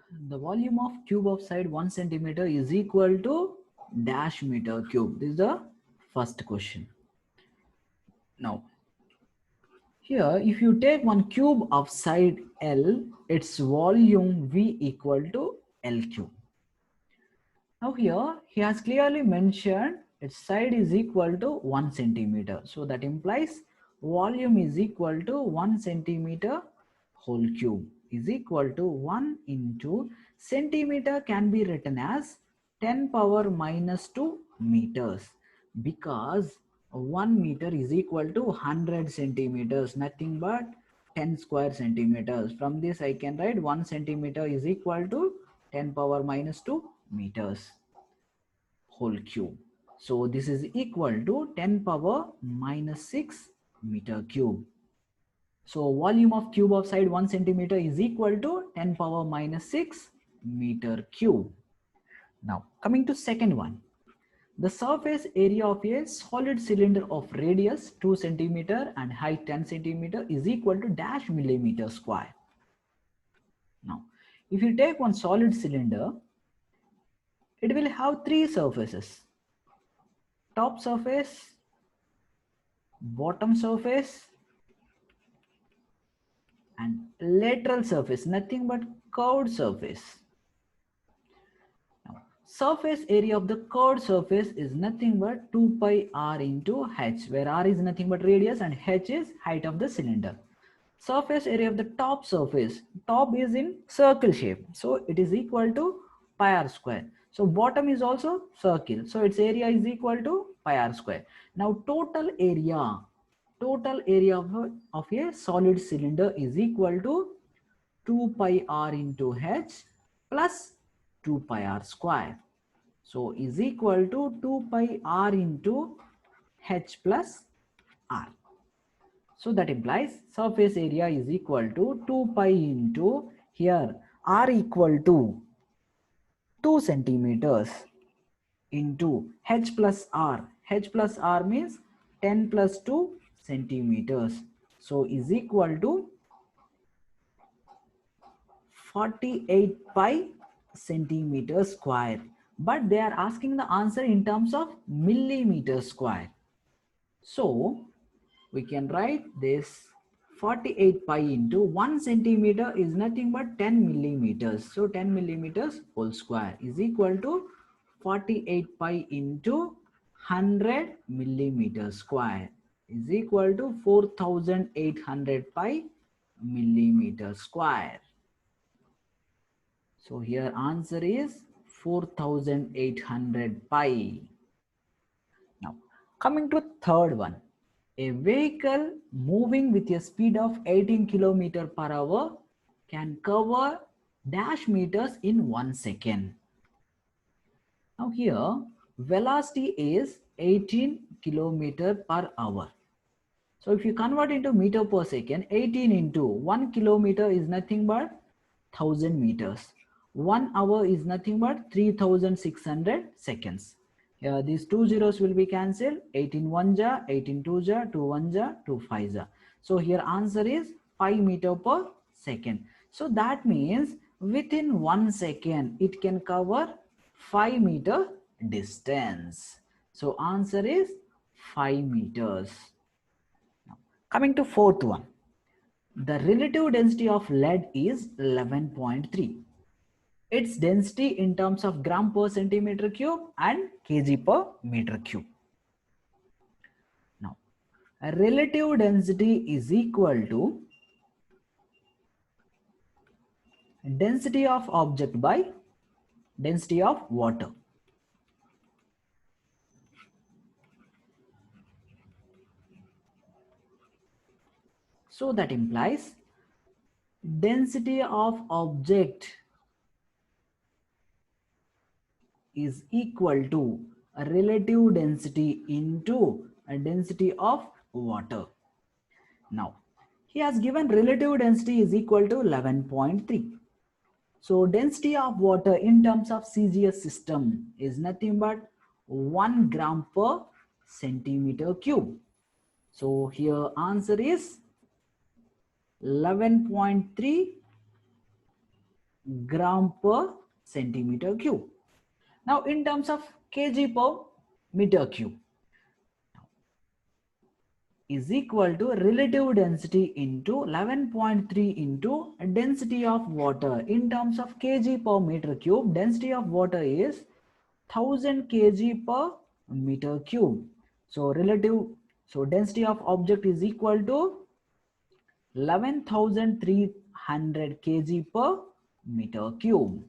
The volume of cube of side 1 centimeter is equal to dash meter cube. This is the first question. Now, here if you take one cube of side L, its volume V equal to L cube. Now here he has clearly mentioned its side is equal to 1 centimeter. So that implies volume is equal to 1 centimeter whole cube is equal to 1 into centimeter can be written as 10 power minus 2 meters, because 1 meter is equal to 100 centimeters, nothing but 10 square centimeters. From this I can write 1 centimeter is equal to 10 power minus 2 meters whole cube. So this is equal to 10 power minus 6 meter cube. So volume of cube of side 1 centimeter is equal to 10 power minus 6 meter cube. Now coming to second one. The surface area of a solid cylinder of radius 2 centimeter and height 10 centimeter is equal to dash millimeter square. Now if you take one solid cylinder, it will have three surfaces: top surface, bottom surface, and lateral surface, nothing but curved surface. Now, surface area of the curved surface is nothing but 2 pi r into h, where r is nothing but radius and h is height of the cylinder. Surface area of the top surface, top is in circle shape, so it is equal to pi r square. So bottom is also circle, so its area is equal to pi r square. Now total area of a solid cylinder is equal to 2 pi r into h plus 2 pi r square. So is equal to 2 pi r into h plus r. So that implies surface area is equal to 2 pi into, here r equal to 2 centimeters, into h plus r. H plus r means 10 plus 2 centimeters. So is equal to 48 pi centimeters square. But they are asking the answer in terms of millimeter square. So we can write this 48 pi into 1 centimeter is nothing but 10 millimeters. So 10 millimeters whole square is equal to 48 pi into 100 millimeter square is equal to 4800 pi millimeter square. So here answer is 4800 pi. Now coming to third one. A vehicle moving with a speed of 18 km per hour can cover dash meters in 1 second. Now here velocity is 18 km per hour. So if you convert into meter per second, 18 into 1 kilometer is nothing but 1000 meters. 1 hour is nothing but 3600 seconds. Here these two zeros will be cancelled. 18 1 ja, 18 2 ja, 2 1 ja, 2 5 ja. So here answer is 5 meter per second. So that means within 1 second it can cover 5 meter distance. So answer is 5 meters. Now, coming to fourth one. The relative density of lead is 11.3. Its density in terms of gram per centimeter cube and kg per meter cube. Now, a relative density is equal to density of object by density of water. So that implies density of object is equal to a relative density into a density of water. Now, he has given relative density is equal to 11.3. So density of water in terms of CGS system is nothing but 1 gram per centimeter cube. So here answer is 11.3 gram per centimeter cube. Now in terms of kg per meter cube is equal to relative density into 11.3 into density of water. In terms of kg per meter cube, density of water is 1000 kg per meter cube. So density of object is equal to 11,300 kg per meter cube.